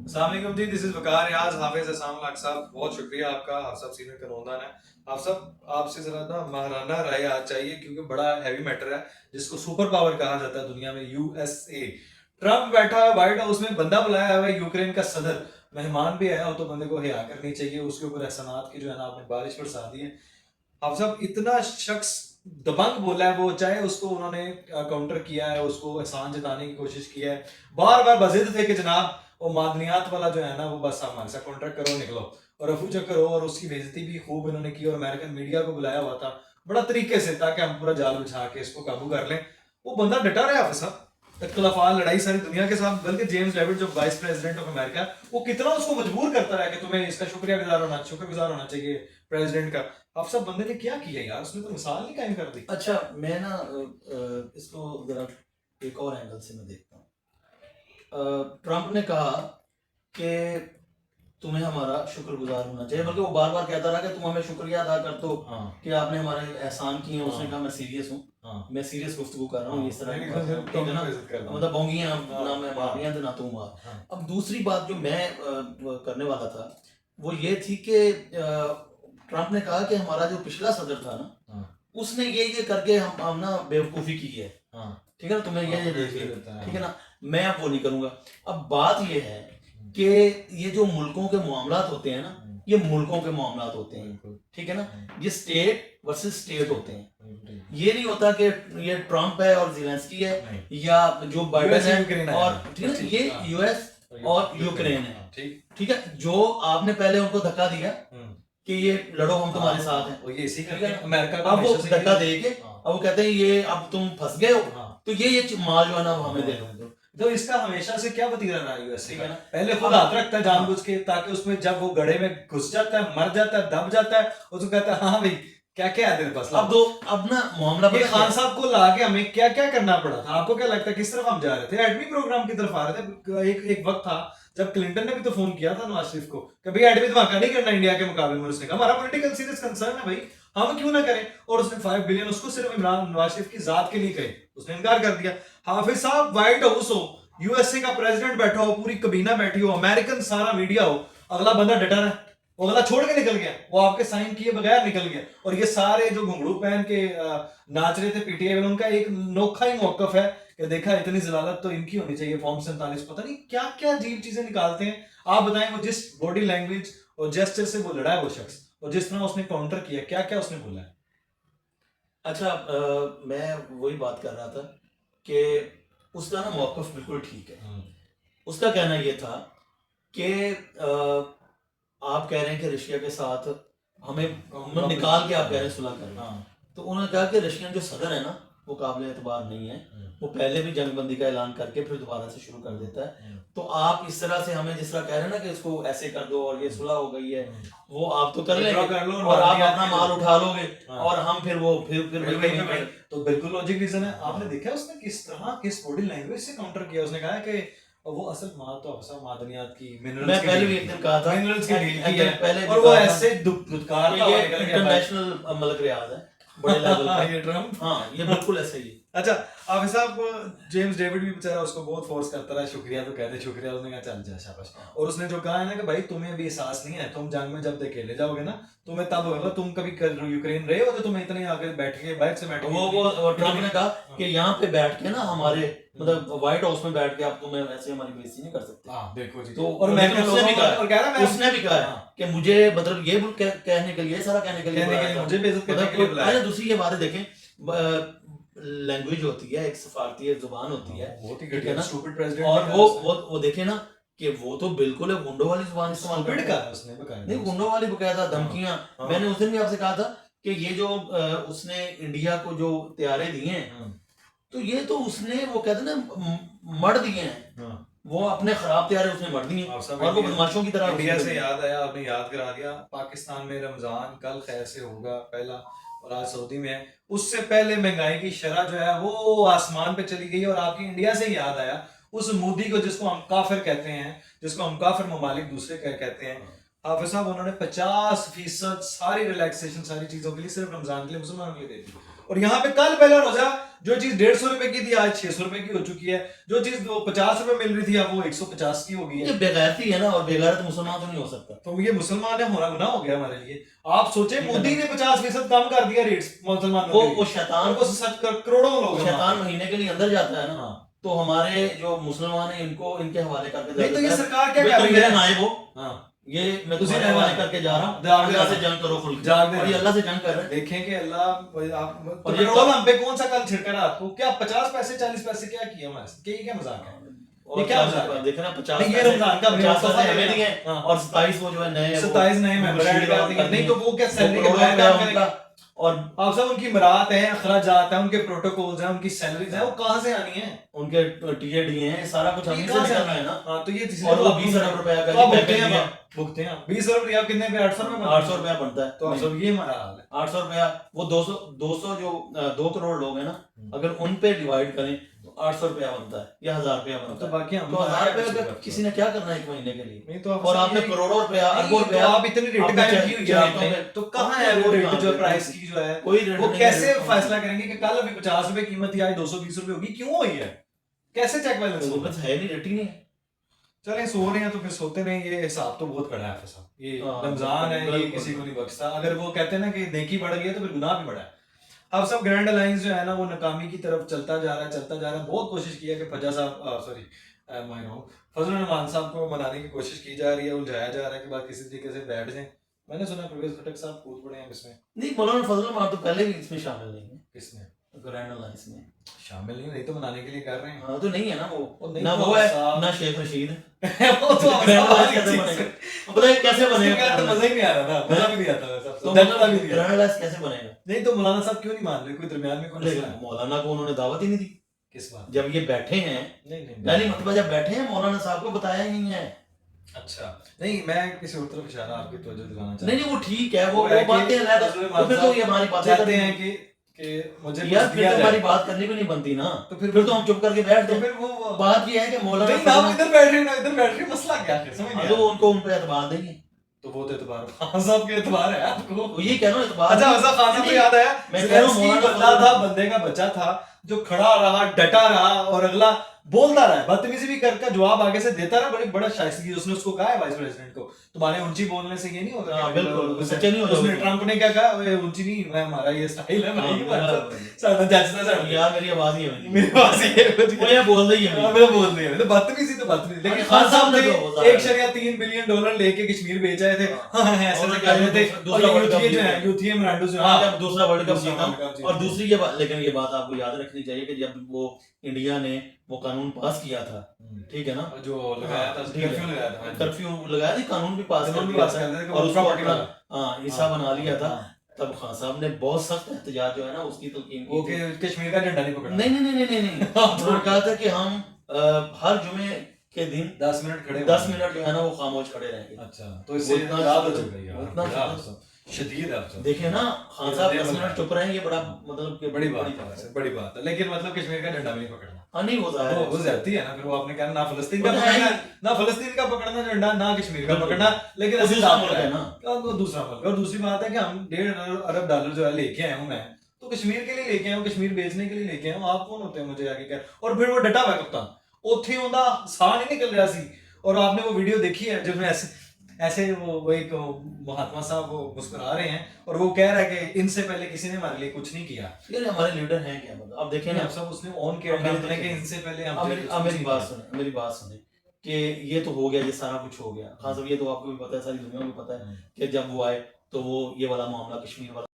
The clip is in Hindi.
अस्सलाम वालेकुम जी, दिस इज वकार रियाज हाफिज हसन लाख साहब। बहुत शुक्रिया आपका। आप सब सीनियर करोंदान है। आप सब आपसे जरा ना महाराना राय आज चाहिए, क्योंकि बड़ा हैवी मैटर है जिसको सुपर पावर कहा जाता है दुनिया में, यूएसए। ट्रम्प बैठा है व्हाइट हाउस में, बंदा बुलाया हुआ है यूक्रेन का सदर, मेहमान भी है, और तो बंदे को हिया करनी चाहिए। उसके ऊपर एहसानात की जो है ना आपने बारिश बरसा दी है। आप सब इतना शख्स दबंग बोला है वो, चाहे उसको उन्होंने काउंटर किया है, उसको एहसान जताने की कोशिश की है, बार बार बजिद थे कि जनाब वो मादनियात वाला जो है ना वो बस हमारे साथ कॉन्ट्रैक्ट करो, निकलो और रफू चक्कर हो। और उसकी बेइज्जती भी खूब इन्होंने की, और अमेरिकन मीडिया को बुलाया हुआ था बड़ा तरीके से, ताकि हम पूरा जाल बिछा के इसको काबू कर लें। वो बंदा डटा रहा है साहब, इख्तलाफात लड़ाई सारी दुनिया के साथ। बल्कि जेम्स डेविड जो वाइस प्रेसिडेंट ऑफ अमेरिका, वो कितना उसको मजबूर करता रहा कि तुम्हें इसका शुक्रगुजार होना चाहिए प्रेसिडेंट का। आप सब बंदे ने क्या किया यार, उसने तो मिसाल नहीं कायम कर दी। अच्छा, मैं ना इसको जरा एक और एंगल से मैं देखता हूँ। ट्रंप ने कहा कि तुम्हें हमारा शुक्रगुजार होना चाहिए, बल्कि वो बार बार कहता रहा कि तुम हमें शुक्रिया अदा कर दो कि आपने हमारे एहसान किए हैं। उसने कहा मैं सीरियस हूँ, मैं सीरियस गुफ्तगू कर रहा हूँ, इस तरह की बात है, ठीक है ना। मतलब बोंगियां ना मैं मारियां तो ना तुम मार। अब दूसरी बात जो मैं करने वाला था वो ये थी कि ट्रंप ने कहा कि हमारा जो पिछला सदर था ना, उसने ये करके हम ना बेवकूफ़ी की है, ठीक है ना, तुम्हें ये देखिए, ठीक है ना। मैं अब वो नहीं करूँगा। अब बात ये है कि ये जो मुल्कों के मामलात होते हैं ना, ये मुल्कों के मामलात होते हैं, ठीक है ना। ये स्टेट वर्सेस स्टेट होते हैं। ये नहीं होता कि ये ट्रंप है और ज़ेलेंस्की है, या जो बाइडेन है और, ठीक है, ये यूएस और यूक्रेन है, ठीक है। जो आपने पहले उनको धक्का दिया कि ये लड़ो, हम तुम्हारे साथ हैं, ये इसी ठीक है ना। अमेरिका का अब वो हमेशा से धक्का यही- दे के अब वो कहते हैं ये अब तुम फंस गए हो, तो ये माल जो है ना वो हमें दे दो। तो इसका हमेशा से क्या वतीरा रहा है यूएसए ठीक का, है ना। पहले खुद हाथ रखता है जानबूझ के, ताकि उसमें जब वो गड्ढे में घुस जाता है, मर जाता है, दब जाता है, उसको कहता है हाँ भाई क्या क्या है तेरे पास। अब ना मामला ये पता क्या खान है? साहब को ला के हमें क्या क्या करना पड़ा था। आपको क्या लगता है किस तरफ हम जा रहे थे? एडमी प्रोग्राम की तरफ आ रहे थे। एक वक्त था जब क्लिंटन ने भी तो फोन किया था नवाज शरीफ को कि भाई एडमी धमाका नहीं करना इंडिया के मुकाबले में। उसने कहा हमारा पॉलिटिकल सीरियस कंसर्न है भाई, हम क्यों ना करें। और उसने 5 बिलियन उसको सिर्फ इमरान नवाज शरीफ की जात के लिए कहे, उसने इनकार कर दिया। हाफिज साहब व्हाइट हाउस हो, यूएसए का प्रेसिडेंट बैठा हो, पूरी कबीना बैठी हो, अमेरिकन सारा मीडिया हो, अगला बंदा डटा है, वो अगला छोड़ के निकल गया, वो आपके साइन किए बगैर निकल गया। और ये सारे जो घुंघरू पहन के नाच रहे थे पीटीआई में, उनका एक नोखा ही मौकफ है कि देखा इतनी जलालत तो इनकी होनी चाहिए। फॉर्म 47 पता नहीं क्या क्या अजीब चीजें निकालते हैं। आप बताएं वो जिस बॉडी लैंग्वेज और जेस्चर से वो लड़ा है वो शख्स, और जिस तरह उसने काउंटर किया, क्या क्या उसने बोला है। अच्छा, मैं वही बात कर रहा था कि उसका ना मौकफ बिल्कुल ठीक है। उसका कहना ये था कि आप कह रहे हैं कि रशिया के साथ हमें निकाल के आप कह रहे हैं सुलह करें। तो उन्होंने कहा कि रशियन जो सदर है ना वो काबिल एतबार नहीं है, वो पहले भी जंगबंदी का ऐलान करके फिर दोबारा से शुरू कर देता है। तो आप इस तरह से हमें जिस तरह कह रहे हैं ना कि इसको ऐसे कर दो और ये सुलह हो गई है, वो आप तो कर लेंगे और आप अपना माल उठा लोगे और हम फिर वो फिर तो बिल्कुल लॉजिक रीजन है। आपने देखा उसने किस तरह किस बॉडी लैंग्वेज से काउंटर किया। उसने कहा कि वो असल माल तो अफसा मादनियात की, मिनरल्स मैं की पहले डील भी एक दिन कहा था मिनरल्स की डील की है, पहले और वो ऐसे दुत्कारता हुआ निकल गया। इंटरनेशनल मलक रियाज है बड़े लेवल हाँ, पे। ये ट्रम्प, हाँ, ये बिल्कुल ऐसे ही। अच्छा आप साहब जेम्स डेविड भी बेचारा उसको बहुत फोर्स करता रहा, शुक्रिया तो कहते शुक्रिया। उसने कहा चल जा शाबाश। और उसने जो कहा है ना कि भाई तुम्हें अभी एहसास नहीं है, तुम जंग में जब अकेले जाओगे ना तुम्हें तब होगा। तुम कभी यूक्रेन रहे हो जो तुम्हें इतने आगे बैठ के बाइक से बैठे वो ट्रम्प ने कहा कि यहाँ पे बैठ के ना हमारे मतलब व्हाइट हाउस में बैठ के आप तुम्हें वैसे हमारी बेइज्जती नहीं कर सकते। हाँ देखो जी। तो और मैंने उसने भी कहा है कि मुझे मतलब ये कहने के लिए सारा कहने के लिए मुझे बेइज्जत करने के लिए बुलाया। दूसरी ये बातें देखें, लैंग्वेज होती है, एक सफारती जुबान होती है, बहुत ही ठीक है ना। Stupid president. और वो देखे ना कि वो तो बिल्कुल है गुंडों वाली जुबान इस्तेमाल करता है। उसने बकायदा नहीं, गुंडों वाली बकायदा धमकियां। मैंने उस दिन भी आपसे कहा था कि ये जो उसने इंडिया को जो तैयारे दिए हैं, तो ये तो उसने वो कहते ना मर दिए हैं, वो अपने खराब तैयारे उसने मर दिए और वो बदमाशों की तरह। इंडिया से याद आया, आपने याद करा दिया, पाकिस्तान में रमजान कल खैर से होगा पहला, और आज सऊदी में है। उससे पहले महंगाई की शरह जो है वो आसमान पे चली गई। और आपकी इंडिया से याद आया उस मोदी को जिसको हम काफिर कहते हैं, जिसको हम काफिर ममालिक दूसरे कहते हैं। हाफिज साहब उन्होंने 50% सारी रिलैक्सेशन सारी चीजों के लिए सिर्फ रमजान के लिए मुसलमानों के लिए दे दी। और यहाँ पे कल पहला रोजा जो चीज 150 रुपए की थी आज 600 रुपए की हो चुकी है, जो चीज 50 रुपए मिल रही थी अब वो 150 की हो गई ये है। बेगैरती है ना, और बेगैरत मुसलमान तो नहीं हो सकता। तो ये मुसलमान है होना गुनाह हो गया हमारे लिए। आप सोचे मोदी ने 50% कम कर दिया रेट्स मुसलमानों के लिए। वो शैतान वो सच करोड़ों लोग हैं शैतान वहाँ महीने के लिए अंदर जाता है पे। ना, हाँ तो हमारे जो मुसलमान है इनको इनके हवाले करके दे नहीं तो ये देता है। सरकार क्या भाई कर तुम रही मेरे है? नायब हो, हाँ ये मैं तुझे तुम्हारे हवाले रहना। करके जा रहा हूँ, जाग दे अल्लाह से रहना। जंग करो खुल के। जाग दे और ये रहना। अल्लाह से जंग कर रहे हैं। देखें कि अल्लाह आप तो और ये पेट्रोल हम पे कौन सा कल छिड़का रात को, क्या 50 पैसे 40 पैसे क्या किया हमारे साथ? क्या मजाक है? और ये क्या मजाक है? देख रहे हैं 50 नहीं, ये रमजान का 50 तोहफा पैसे दे हमें रहे दिए हैं। हाँ। और 27 वो जो है नए 27 नए मेंबर ऐड कर दिए। नहीं तो वो क्या सैलरी के बगैर काम करेंगे? और आप सब उनकी मरात है, अखराजात है, उनके प्रोटोकॉल्स हैं, उनकी सैलरीज हैं, वो कहाँ से आनी है? उनके टीएडी हैं, सारा कुछ हमें से निकलना है ना। हाँ तो ये और वो 20 अरब रुपया का तो आप पैकेज दिया, भुगते हैं 20 अरब रियाल कितने पे 800 रुपए 800 रुपया बनता है। तो आप सब ये हमारा हाल है। 800 रुपया, वो 200 जो 2 करोड़ लोग हैं ना, अगर उन पे डिवाइड करें तो 800 रुपया बनता है या 1000 रुपया तो बनता है। बाकी हम तो 1000 रुपया का किसी ने क्या करना है एक महीने के लिए? नहीं तो और आपने करोड़ों रुपया, अरबों तो रुपया, आप इतनी रेट आपने कायम की हुई है आपने, तो कहाँ है वो रेट जो प्राइस की जो है कोई रेट वो नहीं कैसे है। फैसला करेंगे कि कल अभी 50 रुपए कीमत थी आज 220 रुपए होगी, क्यों हुई है? कैसे चेक बैलेंस होगा? जरूरत है नहीं, रेट ही नहीं है। चलें सो रहे हैं तो फिर सोते रहें, ये हिसाब तो बहुत कड़ा है साहब। ये हाँ, रमजान है, ये बिल्कुल। किसी को नहीं बख्शता। अगर वो कहते हैं ना कि नेकी बढ़ गई है तो फिर गुनाह भी बढ़ा है। अब सब ग्रैंड अलायंस जो है ना वो नाकामी की तरफ चलता जा रहा है। बहुत कोशिश की है कि फजा साहब सॉरी फजल रहमान साहब को मनाने की कोशिश की जा रही है, उलझाया जा रहा है कि बात किसी तरीके से बैठ जाए। मैंने सुना परवेज खटक साहब कूद पड़े हैं इसमें। नहीं, मौलाना फजल रहमान तो पहले भी इसमें शामिल नहीं है, किसने ग्रैंड अलायंस में शामिल नहीं तो मनाने के लिए कर रहे हैं। हाँ तो नहीं है ना वो नहीं ना तो वो है साहब- ना शेख रशीद वो तो ग्रैंड अब अलायंस कैसे बनेगा? पता है कैसे बनेगा? तो मजा ही नहीं आ रहा था, मजा भी नहीं आता था तो सब देखता भी नहीं ग्रैंड अलायंस कैसे बनेगा? नहीं तो मौलाना साहब क्यों नहीं मान रहे? कोई दरमियान में कौन लेकिन मौलाना को उन्होंने दावत ही नहीं दी। किस बात? जब ये बैठे हैं, नहीं नहीं पहली मरतबा जब बैठे हैं, मौलाना साहब को बताया ही नहीं है। अच्छा नहीं, मैं किसी और तरफ इशारा आपकी तवज्जो दिलाना चाहता नहीं नहीं वो ठीक है, वो वो है कि बातें अलग, फजल तो फिर तो ये हमारी बातें चाहते करनी हैं है कि मुझे यार, कुछ फिर दिया तो जाए। हमारी बात करनी भी नहीं बनती ना। तो फिर तो हम चुप करके बैठ तो जाए। फिर वो बात ये है कि मौलाना नहीं ना आप इधर बैठ रहे हो ना इधर बैठ रहे हो, मसला क्या है? समझ हाँ, नहीं तो आया। उनको उन पे एतबार देंगे। तो वो तो एतबार खान साहब के एतबार है आपको। तो ये कह रहा हूँ एतबार अच्छा खान साहब नहीं, तो याद आया, मैं कह रहा हूँ ज़ेलेंस्की मौलाना बंदा था, बंदे का बच्चा था जो खड़ा रहा, डटा रहा और अगला बोलता रहा, बदतमीजी भी करके जवाब आगे से देता रहा, बड़ा शाइस्तगी। उसने उसको कहा है वाइस प्रेसिडेंट को, तुम्हारे ऊंची बोलने से ये नहीं होगा। हाँ, बिल्कुल, सच्चे नहीं हो उसने जाओगे। ट्रंप ने क्या कहा, "ओए, ऊंची नहीं, मैं हमारा ये स्टाइल है भाई, हाँ, साਡਾ जੱਜਦਾ साਡਾ यार मेरी आवाज ही है मेरे पास ही है कुछ वो ये बोल रही है हाँ, मैं बोल रही है तो बदतमीजी तो बदतमीजी। लेकिन हाँ, खान साहब ने ने तो ज़ाहिर है। 1.3 बिलियन डॉलर लेके कश्मीर बेच आए थे। हाँ ऐसे और से कर रहे थे। दूसरा और वर्ल्ड कप यूथी जो जीता। है यूथी मरांडो जो हाँ, हाँ जब दूसरा वर्ल्ड कप दूसरा जीता। वर्ल्ड कप जीता। और दूसरी ये बात, लेकिन ये बात आपको याद रखनी चाहिए कि जब वो इंडिया ने वो कानून पास किया था, ठीक है ना, जो लगाया था ठीक है। कर्फ्यू लगाया था कर्फ्यू लगाया था, कानून भी पास कर कानून भी दिया पास था कर दिया था और कि उसको प्रॉपर्टी अपना वाला हिस्सा बना लिया था। हाँ। तब खान साहब ने बहुत सख्त एहतजाज जो है ना उसकी तलकीन वो की थी। के कश्मीर का झंडा नहीं पकड़ा। नहीं नहीं नहीं नहीं नहीं उन्होंने कहा था कि हम हर जुमे के दिन 10 मिनट खड़े 10 मिनट जो है ना वो खामोश खड़े रहेंगे। अच्छा तो इससे उतना याद हो चुका है यार, उतना यार, सब शदीद है अब सब। देखिए ना, खान साहब 10 मिनट चुप रहे हैं, ये बड़ा मतलब कि बड़ी बात है, बड़ी बात है। लेकिन मतलब कश्मीर का झंडा भी नहीं पकड़ना हाँ नहीं वो जाहिर है। वो ज्यादती है ना। फिर वो आपने कहा ना फलस्तीन का वो तो है पकड़ना, ही। ना फलस्तीन का पकड़ना झंडा, ना कश्मीर का बिल्कुल। पकड़ना। लेकिन वो ऐसे दूसरा साथ मुल्क है ना। वो दूसरा मुल्क। और दूसरी बात है कि हम 1.5 अरब डॉलर जो है लेके आए हूँ मैं, तो कश्मीर के लिए लेके आया हूँ, कश्मीर बेचने के लिए लेके आया हूँ। आप कौन होते हैं मुझे आगे कर? और फिर वो डटा हुआ कप्तान, ਉੱਥੇ ਉਹਦਾ ਸਾਹ नहीं निकल रहा सी। और आपने वो वीडियो देखी है जिसमें ऐसे वो एक महात्मा साहब वो मुस्कुरा रहे हैं और वो कह रहा है कि इनसे पहले किसी ने हमारे लिए कुछ नहीं किया। यार हमारे लीडर हैं क्या, मतलब अब देखें ना, सब उसने ऑन किया अब मेरी अपने कि इनसे पहले हम मेरी बात सुने, मेरी बात सुने कि ये तो हो गया, ये सारा कुछ हो गया। खास ये तो आपको भी पता है, सारी दुनिया को भी पता है कि जब वो आए तो वो ये वाला मामला कश्मीर वाला